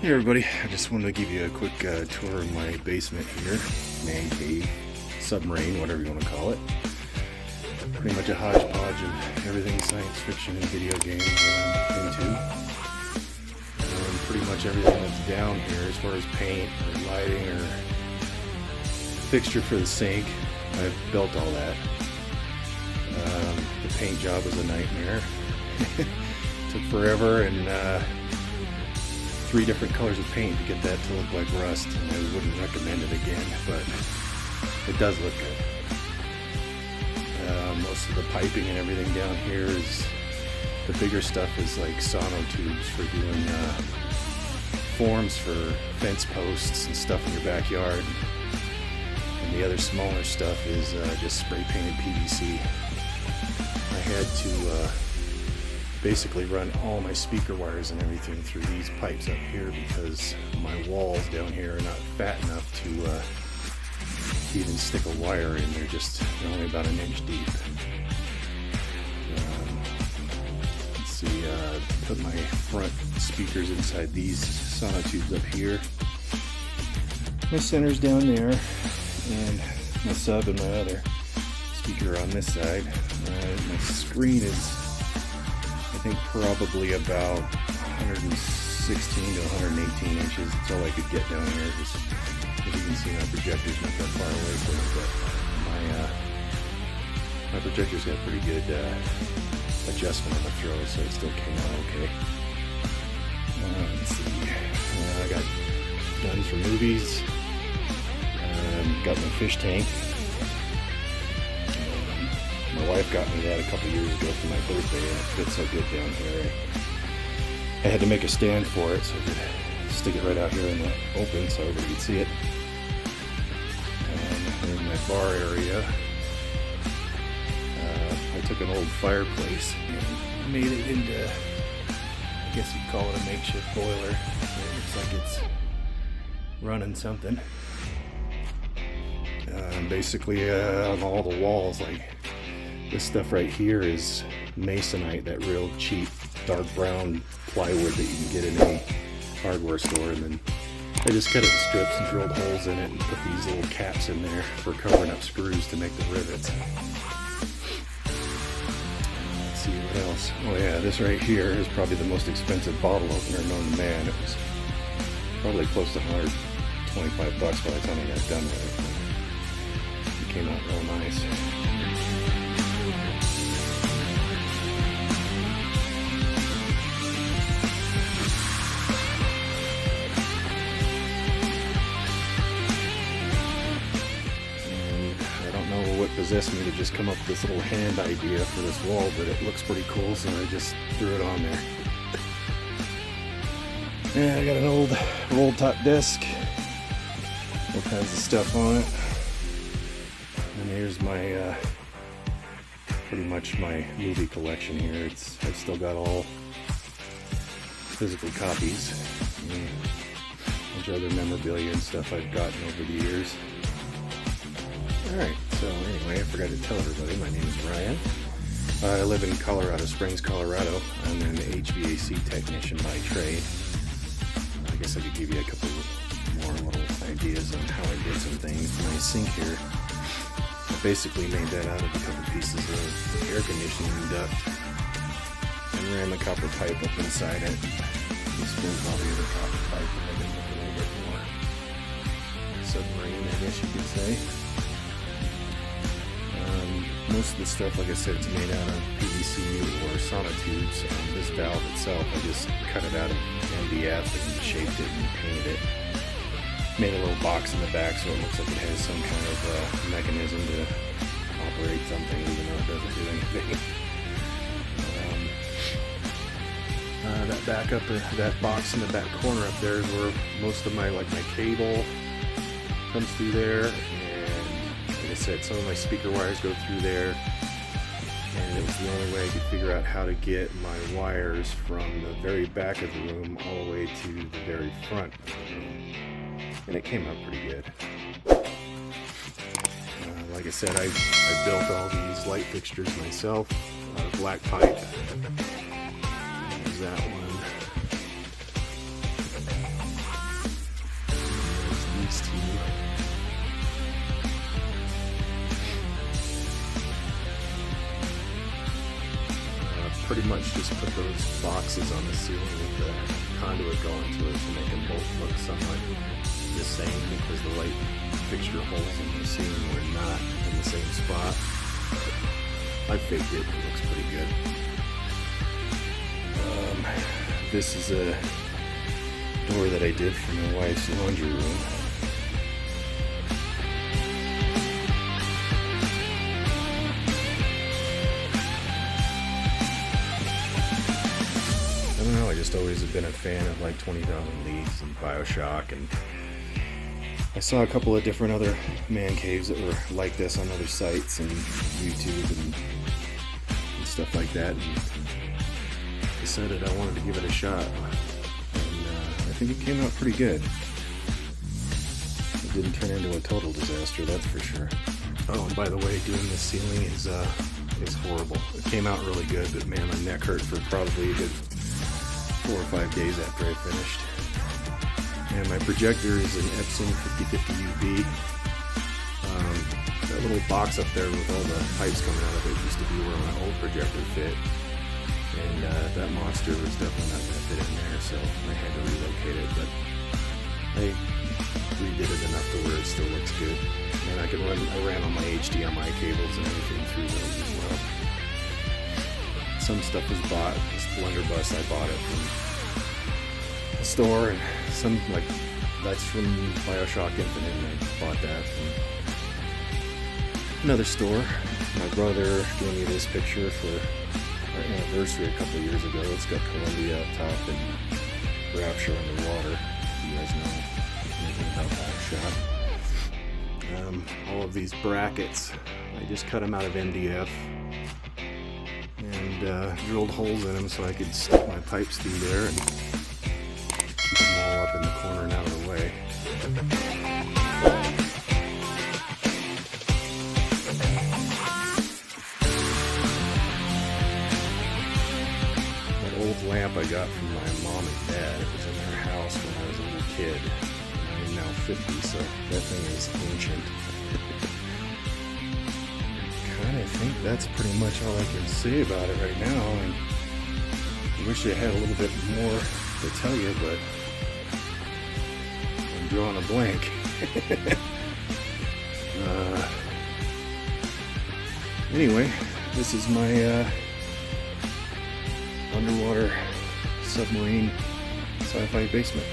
Hey everybody, I just wanted to give you a quick tour of my basement here, man cave, submarine, whatever you want to call it. Pretty much a hodgepodge of everything science fiction and video games that I'm into. And pretty much everything that's down here as far as paint or lighting or fixture for the sink, I've built all that. The paint job was a nightmare. Took forever and 3 different colors of paint to get that to look like rust, and I wouldn't recommend it again, but it does look good. Most of the piping and everything down here is, the bigger stuff is like sonotubes for doing forms for fence posts and stuff in your backyard, and the other smaller stuff is just spray painted PVC. I had to basically run all my speaker wires and everything through these pipes up here because my walls down here are not fat enough to even stick a wire in. They're only about an inch deep. Let's see, put my front speakers inside these sonotubes up here. My center's down there, and my sub and my other speaker on this side. My screen is, I think, probably about 116 to 118 inches. That's all I could get down here. Just, as you can see, my projector's not that far away from it, but my projector's got pretty good adjustment on the throw, so it still came out okay. Let's see. I got guns for movies. Got my fish tank. My wife got me that a couple years ago for my birthday, and it fits so good down here. I had to make a stand for it so I could stick it right out here in the open so everybody could see it. And in my bar area, I took an old fireplace and made it into, I guess you'd call it a makeshift boiler. It looks like it's running something. Basically, on all the walls, like, this stuff right here is masonite, that real cheap dark brown plywood that you can get in any hardware store, and then I just cut it in strips and drilled holes in it and put these little caps in there for covering up screws to make the rivets. Let's see what else. Oh yeah, this right here is probably the most expensive bottle opener known to man. It was probably close to $125 by the time I got done with it. It came out real nice. What possessed me to just come up with this little hand idea for this wall, but it looks pretty cool, so I just threw it on there. Yeah, I got an old roll top desk, all kinds of stuff on it, and here's my pretty much my movie collection here. I've still got all physical copies and a bunch of other memorabilia and stuff I've gotten over the years. Alright, so anyway, I forgot to tell everybody, my name is Ryan. I live in Colorado Springs, Colorado. I'm an HVAC technician by trade. I guess I could give you a couple more little ideas on how I did some things. My sink here, I basically made that out of a couple pieces of air conditioning duct and ran the copper pipe up inside it. This was probably the copper pipe, but I did look a little bit more submarine, I guess you could say. Most of the stuff, like I said, it's made out of PVC or sonotubes. This valve itself, I just cut it out of MDF and shaped it and painted it. Made a little box in the back so it looks like it has some kind of mechanism to operate something, even though it doesn't do anything. That back up, that box in the back corner up there is where most of my cable comes through there. Like I said, some of my speaker wires go through there, and it was the only way I could figure out how to get my wires from the very back of the room all the way to the very front of the room, and it came out pretty good. Like I said, I built all these light fixtures myself out of black pipe. There's that one. pretty much just put those boxes on the ceiling with the conduit going to it to make them both look somewhat the same, because the light fixture holes in the ceiling were not in the same spot. I faked it. It looks pretty good. This is a door that I did for my wife's laundry room. I don't know, I just always have been a fan of like 20,000 Leagues and Bioshock, and I saw a couple of different other man caves that were like this on other sites and YouTube and stuff like that, and decided I wanted to give it a shot, and I think it came out pretty good. It didn't turn into a total disaster, that's for sure. Oh, and by the way, doing this ceiling is horrible. It came out really good, but man, my neck hurt for probably a good 4 or 5 days after I finished. And my projector is an Epson 5050 UV. That little box up there with all the pipes coming out of it used to be where my old projector fit. And that monster was definitely not going to fit in there, so I had to relocate it. But I redid it enough to where it still looks good. And I ran all my HDMI cables and everything through those as well. Some stuff was bought. This blunderbuss, I bought it from the store, and some, like, that's from Bioshock Infinite, and I bought that from another store. My brother gave me this picture for our anniversary a couple of years ago. It's got Columbia up top and Rapture underwater, if you guys know anything about Bioshock. All of these brackets, I just cut them out of MDF and drilled holes in them so I could stick my pipes through there and keep them all up in the corner and out of the way. That old lamp I got from my mom and dad, it was in their house when I was a little kid. I am now 50, so that thing is ancient. I think that's pretty much all I can say about it right now, and I wish I had a little bit more to tell you, but I'm drawing a blank. Anyway, this is my underwater submarine sci-fi basement.